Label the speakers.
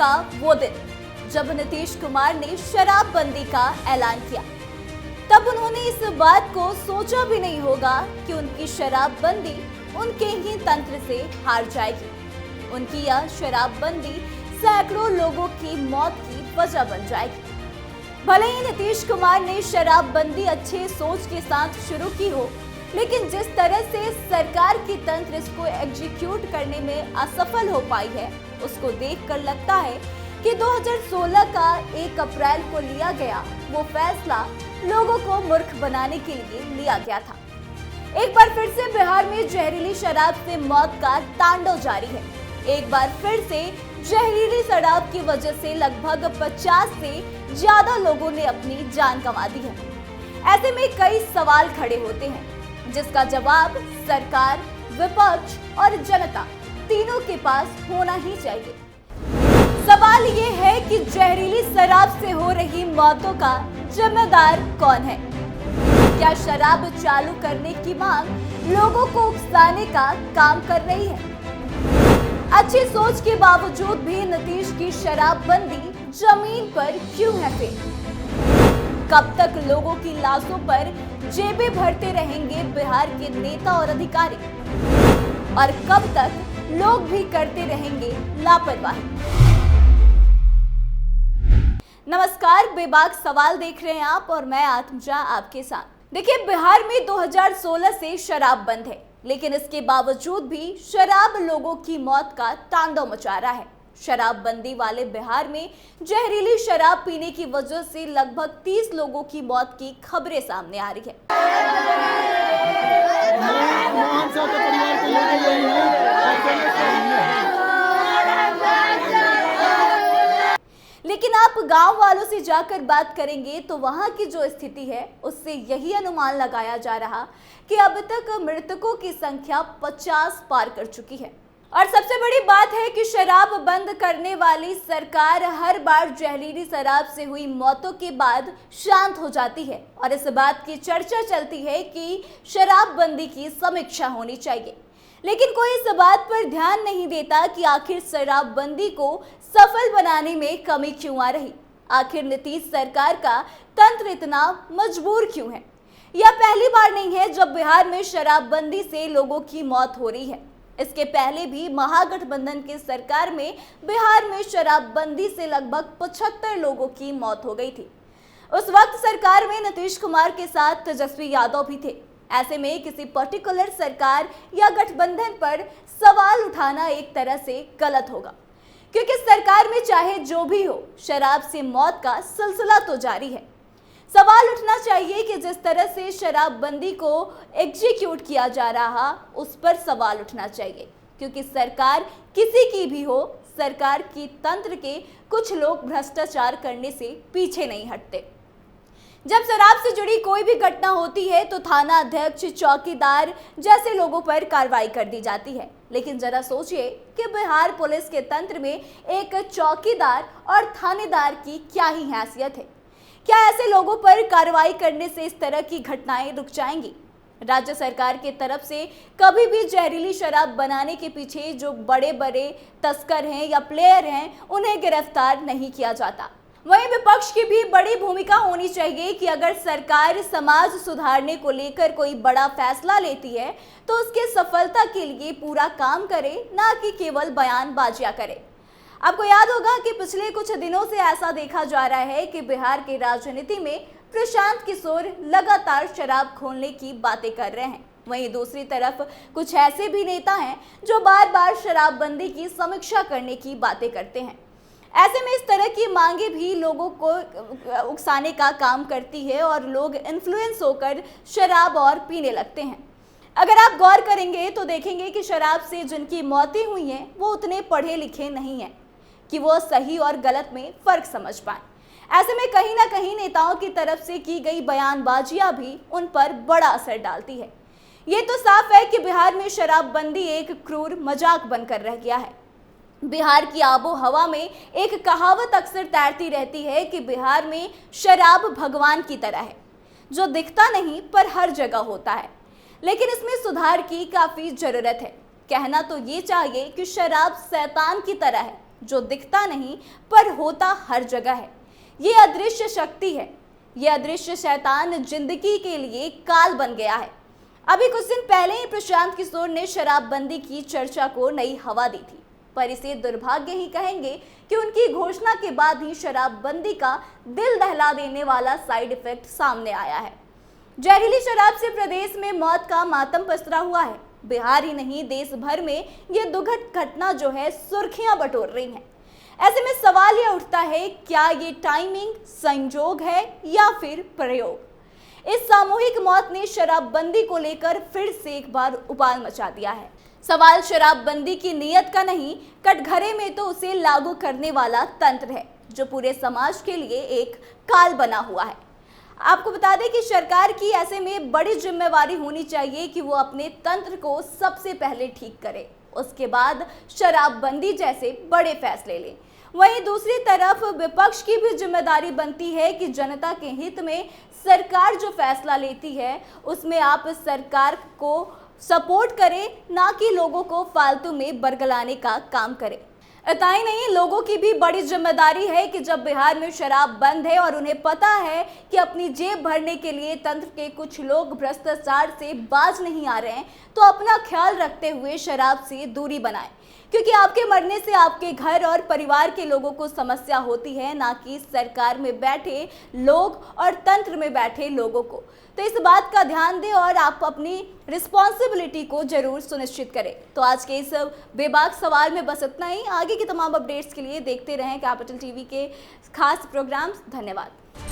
Speaker 1: आएगा वो दिन जब नीतीश कुमार ने शराबबंदी का ऐलान किया। तब उन्होंने इस बात को सोचा भी नहीं होगा कि उनकी शराबबंदी उनके ही तंत्र से हार जाएगी। उनकी यह शराबबंदी सैकड़ों लोगों की मौत की वजह बन जाएगी। भले ही नीतीश कुमार ने शराबबंदी अच्छे सोच के साथ शुरू की हो, लेकिन जिस तरह से सरकार की तंत्र इसको एग्जीक्यूट करने में असफल हो पाई है, उसको देखकर लगता है कि 2016 का 1 अप्रैल को लिया गया वो फैसला लोगों को मूर्ख बनाने के लिए लिया गया था। एक बार फिर से बिहार में जहरीली शराब से मौत का तांडव जारी है। एक बार फिर से जहरीली शराब की वजह से लगभग 50 से ज्यादा लोगों ने अपनी जान गंवा दी है। ऐसे में कई सवाल खड़े होते हैं जिसका जवाब सरकार, विपक्ष और जनता तीनों के पास होना ही चाहिए। सवाल ये है कि जहरीली शराब से हो रही मौतों का जिम्मेदार कौन है? क्या शराब चालू करने की मांग लोगों को उकसाने का काम कर रही है? अच्छी सोच के बावजूद भी नीतीश की शराबबंदी जमीन पर क्यों है फेल? कब तक लोगों की लाशों पर जेबें भरते रहेंगे बिहार के नेता और अधिकारी? और कब तक लोग भी करते रहेंगे लापरवाही? नमस्कार, बेबाक सवाल देख रहे हैं आप और मैं आत्मजा आपके साथ। देखिए, बिहार में 2016 से शराब बंद है, लेकिन इसके बावजूद भी शराब लोगों की मौत का तांडव मचा रहा है। शराबबंदी वाले बिहार में जहरीली शराब पीने की वजह से लगभग 30 लोगों की मौत की खबरें सामने आ रही है। लेकिन आप गांव वालों से जाकर बात करेंगे तो वहां की जो स्थिति है उससे यही अनुमान लगाया जा रहा कि अब तक मृतकों की संख्या 50 पार कर चुकी है। और सबसे बड़ी बात है कि शराब बंद करने वाली सरकार हर बार जहरीली शराब से हुई मौतों के बाद शांत हो जाती है और इस बात की चर्चा चलती है कि शराबबंदी की समीक्षा होनी चाहिए। लेकिन कोई इस बात पर ध्यान नहीं देता कि आखिर शराबबंदी को सफल बनाने में कमी क्यों आ रही? आखिर नीतीश सरकार का तंत्र इतना मजबूर क्यों है? यह पहली बार नहीं है जब बिहार में शराबबंदी से लोगों की मौत हो रही है। इसके पहले भी महागठबंधन की सरकार में बिहार में शराबबंदी से लगभग 75 लोगों की मौत हो गई थी। उस वक्त सरकार में नीतीश कुमार के साथ तेजस्वी यादव भी थे। ऐसे में किसी पर्टिकुलर सरकार या गठबंधन पर सवाल उठाना एक तरह से गलत होगा, क्योंकि सरकार में चाहे जो भी हो, शराब से मौत का सिलसिला तो जारी है। सवाल उठना चाहिए कि जिस तरह से शराबबंदी को एग्जीक्यूट किया जा रहा, उस पर सवाल उठना चाहिए, क्योंकि सरकार किसी की भी हो, सरकार की तंत्र के कुछ लोग भ्रष्टाचार करने से पीछे नहीं हटते। जब शराब से जुड़ी कोई भी घटना होती है तो थाना अध्यक्ष, चौकीदार जैसे लोगों पर कार्रवाई कर दी जाती है। लेकिन जरा सोचिए कि बिहार पुलिस के तंत्र में एक चौकीदार और थानेदार की क्या ही हैसियत है? क्या ऐसे लोगों पर कार्रवाई करने से इस तरह की घटनाएं रुक जाएंगी? राज्य सरकार की तरफ से कभी भी जहरीली शराब बनाने के पीछे जो बड़े बड़े तस्कर हैं या प्लेयर हैं, उन्हें गिरफ्तार नहीं किया जाता। वहीं विपक्ष की भी बड़ी भूमिका होनी चाहिए कि अगर सरकार समाज सुधारने को लेकर कोई बड़ा फैसला लेती है तो उसके सफलता के लिए पूरा काम करे, ना कि केवल बयानबाजियां करे। आपको याद होगा कि पिछले कुछ दिनों से ऐसा देखा जा रहा है कि बिहार की राजनीति में प्रशांत किशोर लगातार शराब खोलने की बातें कर रहे हैं। वहीं दूसरी तरफ कुछ ऐसे भी नेता हैं जो बार बार शराबबंदी की समीक्षा करने की बातें करते हैं। ऐसे में इस तरह की मांगे भी लोगों को उकसाने का काम करती है और लोग इन्फ्लुएंस होकर शराब और पीने लगते हैं। अगर आप गौर करेंगे तो देखेंगे कि शराब से जिनकी मौतें हुई हैं वो उतने पढ़े लिखे नहीं हैं कि वो सही और गलत में फ़र्क समझ पाएं। ऐसे में कहीं ना कहीं नेताओं की तरफ से की गई बयानबाजियां भी उन पर बड़ा असर डालती है। ये तो साफ है कि बिहार में शराबबंदी एक क्रूर मजाक बनकर रह गया है। बिहार की आबो हवा में एक कहावत अक्सर तैरती रहती है कि बिहार में शराब भगवान की तरह है, जो दिखता नहीं पर हर जगह होता है। लेकिन इसमें सुधार की काफ़ी ज़रूरत है। कहना तो ये चाहिए कि शराब शैतान की तरह है, जो दिखता नहीं पर होता हर जगह है। ये अदृश्य शक्ति है, ये अदृश्य शैतान जिंदगी के लिए काल बन गया है। अभी कुछ दिन पहले ही प्रशांत किशोर ने शराबबंदी की चर्चा को नई हवा दी थी, पर इसे दुर्भाग्य ही कहेंगे कि उनकी घोषणा के बाद ही शराबबंदी का दिल दहला देने वाला साइड इफेक्ट सामने आया है। जहरीली शराब से प्रदेश में मौत का मातम पसरा हुआ है। बिहार ही नहीं, देश भर में ये दुखद घटना जो है सुर्खियां बटोर रही है। ऐसे में सवाल यह उठता है, क्या ये टाइमिंग, संयोग है या फिर प्रयोग? इस सामूहिक मौत ने शराबबंदी को लेकर फिर से एक बार उबाल मचा दिया है। सवाल शराबबंदी की नीयत का नहीं, कटघरे में तो उसे लागू करने वाला तंत्र है, जो पूरे समाज के लिए एक काल बना हुआ है। आपको बता दें कि सरकार की ऐसे में बड़ी जिम्मेवारी होनी चाहिए कि वो अपने तंत्र को सबसे पहले ठीक करे, उसके बाद शराबबंदी जैसे बड़े फैसले ले। वहीं दूसरी तरफ विपक्ष की भी जिम्मेदारी बनती है कि जनता के हित में सरकार जो फैसला लेती है उसमें आप सरकार को सपोर्ट करें, ना कि लोगों को फालतू में बरगलाने का काम करें। इतना ही नहीं, लोगों की भी बड़ी जिम्मेदारी है कि जब बिहार में शराब बंद है और उन्हें पता है कि अपनी जेब भरने के लिए तंत्र के कुछ लोग भ्रष्टाचार से बाज नहीं आ रहे हैं, तो अपना ख्याल रखते हुए शराब से दूरी बनाएं, क्योंकि आपके मरने से आपके घर और परिवार के लोगों को समस्या होती है, ना कि सरकार में बैठे लोग और तंत्र में बैठे लोगों को। तो इस बात का ध्यान दें और आप अपनी रिस्पॉन्सिबिलिटी को जरूर सुनिश्चित करें। तो आज के इस बेबाक सवाल में बस इतना ही। आगे की तमाम अपडेट्स के लिए देखते रहें कैपिटल टीवी के खास प्रोग्राम्स। धन्यवाद।